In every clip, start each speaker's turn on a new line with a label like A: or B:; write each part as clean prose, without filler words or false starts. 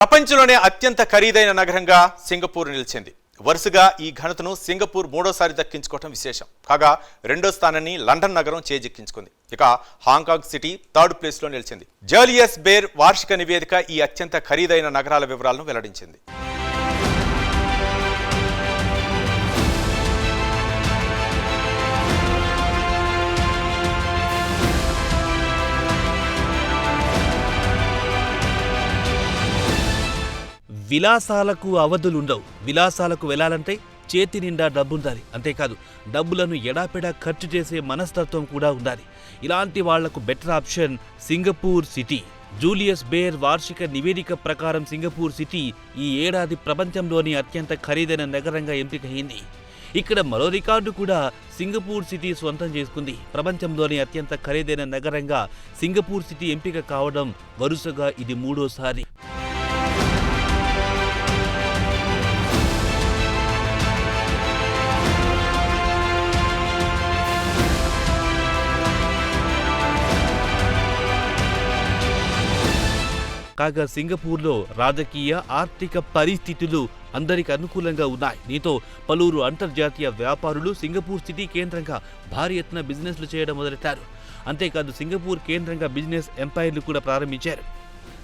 A: ప్రపంచంలోనే అత్యంత ఖరీదైన నగరంగా సింగపూర్ నిలిచింది. వరుసగా ఈ ఘనతను సింగపూర్ మూడోసారి దక్కించుకోవడం విశేషం. కాగా రెండో స్థానాన్ని లండన్ నగరం చేజిక్కించుకుంది. ఇక హాంకాంగ్ సిటీ థర్డ్ ప్లేస్లో నిలిచింది. జూలియస్ బేర్ వార్షిక నివేదిక ఈ అత్యంత ఖరీదైన నగరాల వివరాలను వెల్లడించింది.
B: విలాసాలకు అవధులుండవు. విలాసాలకు వెళ్లాలంటే చేతి నిండా డబ్బుండాలి. అంతేకాదు డబ్బులను ఎడాపెడా ఖర్చు చేసే మనస్తత్వం కూడా ఉండాలి. ఇలాంటి వాళ్లకు better option Singapore city. Julius Baer వార్షిక నివేదిక ప్రకారం సింగపూర్ సిటీ ఈ ఏడాది ప్రపంచంలోని అత్యంత ఖరీదైన నగరంగా ఎంపికైంది. ఇక్కడ మరో రికార్డు కూడా సింగపూర్ సిటీ స్వంతం చేసుకుంది. ప్రపంచంలోని అత్యంత ఖరీదైన నగరంగా సింగపూర్ సిటీ ఎంపిక కావడం వరుసగా ఇది మూడోసారి. కాగా సింగపూర్లో రాజకీయ ఆర్థిక పరిస్థితులు అందరికి అనుకూలంగా ఉన్నాయి. దీంతో పలువురు అంతర్జాతీయ వ్యాపారులు సింగపూర్ సిటీ కేంద్రంగా భారీ ఎత్తున బిజినెస్లు చేయడం మొదలెట్టారు. అంతేకాదు సింగపూర్ కేంద్రంగా బిజినెస్ ఎంపైర్లు కూడా ప్రారంభించారు.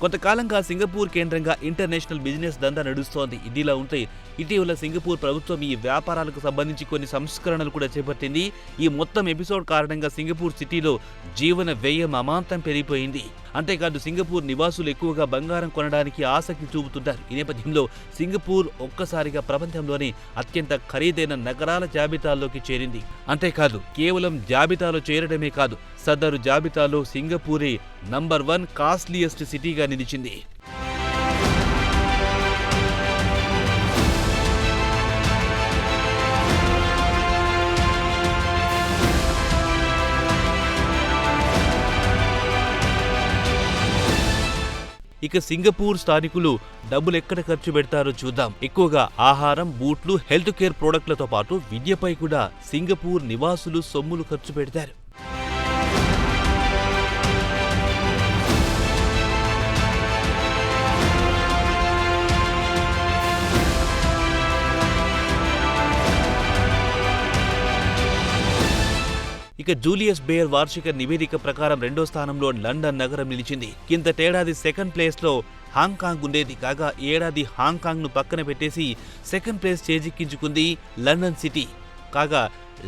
B: కొంతకాలంగా సింగపూర్ కేంద్రంగా ఇంటర్నేషనల్ బిజినెస్ దందా నడుస్తోంది. ఇదిలా ఉంటే ఇటీవల సింగపూర్ ప్రభుత్వం ఈ వ్యాపారాలకు సంబంధించి కొన్ని సంస్కరణలు కూడా చేపట్టింది. ఈ మొత్తం ఎపిసోడ్ కారణంగా సింగపూర్ సిటీలో జీవన వ్యయం అమాంతం పెరిగిపోయింది. అంతేకాదు సింగపూర్ నివాసులు ఎక్కువగా బంగారం కొనడానికి ఆసక్తి చూపుతుంటారు. ఈ నేపథ్యంలో సింగపూర్ ఒక్కసారిగా ప్రపంచంలోని అత్యంత ఖరీదైన నగరాల జాబితాల్లోకి చేరింది. అంతేకాదు కేవలం జాబితాలో చేరడమే కాదు, సదరు జాబితాలో సింగపూరే నంబర్ 1 కాస్ట్లీయెస్ట్ సిటీగా నిలిచింది. ఇక సింగపూర్ స్థానికులు డబ్బులు ఎక్కడ ఖర్చు పెడతారో చూద్దాం. ఎక్కువగా ఆహారం, బూట్లు, హెల్త్ కేర్ ప్రోడక్ట్లతో పాటు విద్యపై కూడా సింగపూర్ నివాసులు సొమ్ములు ఖర్చు పెడతారు. ఇక జూలియస్ బేర్ వార్షిక నివేదిక ప్రకారం రెండో స్థానంలో లండన్ నగరం నిలిచింది. కిందటేడాది సెకండ్ ప్లేస్లో హాంకాంగ్ ఉండేది. కాగా ఏడాది హాంకాంగ్ను పక్కన పెట్టేసి సెకండ్ ప్లేస్ చేజిక్కించుకుంది లండన్ సిటీ. కాగా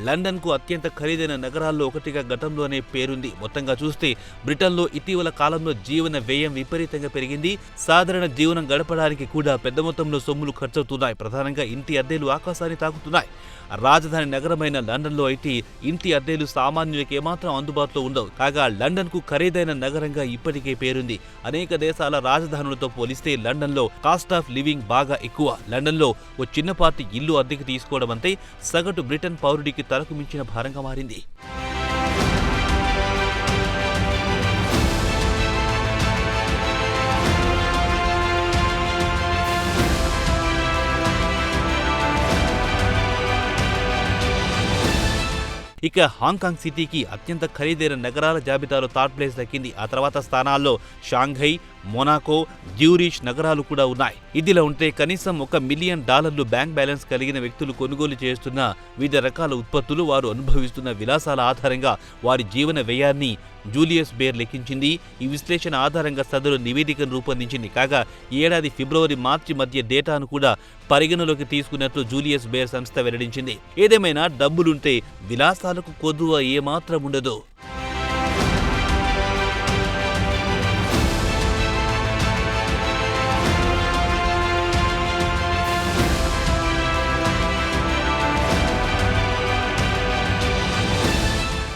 B: లండన్కు అత్యంత ఖరీదైన నగరాల్లో ఒకటిగా గతంలోనే పేరుంది. మొత్తంగా చూస్తే బ్రిటన్లో ఇటీవల కాలంలో జీవన వ్యయం విపరీతంగా పెరిగింది. సాధారణ జీవనం గడపడానికి కూడా పెద్ద మొత్తంలో సొమ్ములు ఖర్చవుతున్నాయి. ప్రధానంగా ఇంటి అద్దెలు ఆకాశాన్ని తాకుతున్నాయి. రాజధాని నగరమైన లండన్లో అయితే ఇంటి అద్దెలు సామాన్యులకు ఏమాత్రం అందుబాటులో ఉండవు. కాగా లండన్కు ఖరీదైన నగరంగా ఇప్పటికే పేరుంది. అనేక దేశాల రాజధానులతో పోలిస్తే లండన్లో కాస్ట్ ఆఫ్ లివింగ్ బాగా ఎక్కువ. లండన్లో ఓ చిన్నపాటి ఇల్లు అద్దెకు తీసుకోవడం అంటే సగటు బ్రిటన్ పౌరుడికి తలకు మించిన భారంగా మారింది. ఇక హాంకాంగ్ సిటీకి అత్యంత ఖరీదైన నగరాల జాబితాలో థర్డ్ ప్లేస్ దక్కింది. ఆ తర్వాత స్థానాల్లో షాంఘై, మొనాకో, జ్యూరిచ్ నగరాలు కూడా ఉన్నాయి. ఇదిలా ఉంటే కనీసం $1 మిలియన్ బ్యాంక్ బ్యాలెన్స్ కలిగిన వ్యక్తులు కొనుగోలు చేస్తున్న వివిధ రకాల ఉత్పత్తులు, వారు అనుభవిస్తున్న విలాసాల ఆధారంగా వారి జీవన వ్యయాన్ని జూలియస్ బేర్ లెక్కించింది. ఈ విశ్లేషణ ఆధారంగా సదరు నివేదికను రూపొందించింది. కాగా ఏడాది ఫిబ్రవరి, మార్చి మధ్య డేటాను కూడా పరిగణలోకి తీసుకున్నట్లు జూలియస్ బేర్ సంస్థ వెల్లడించింది. ఏదేమైనా డబ్బులుంటే విలాసాలకు కొదువ ఏమాత్రం ఉండదు.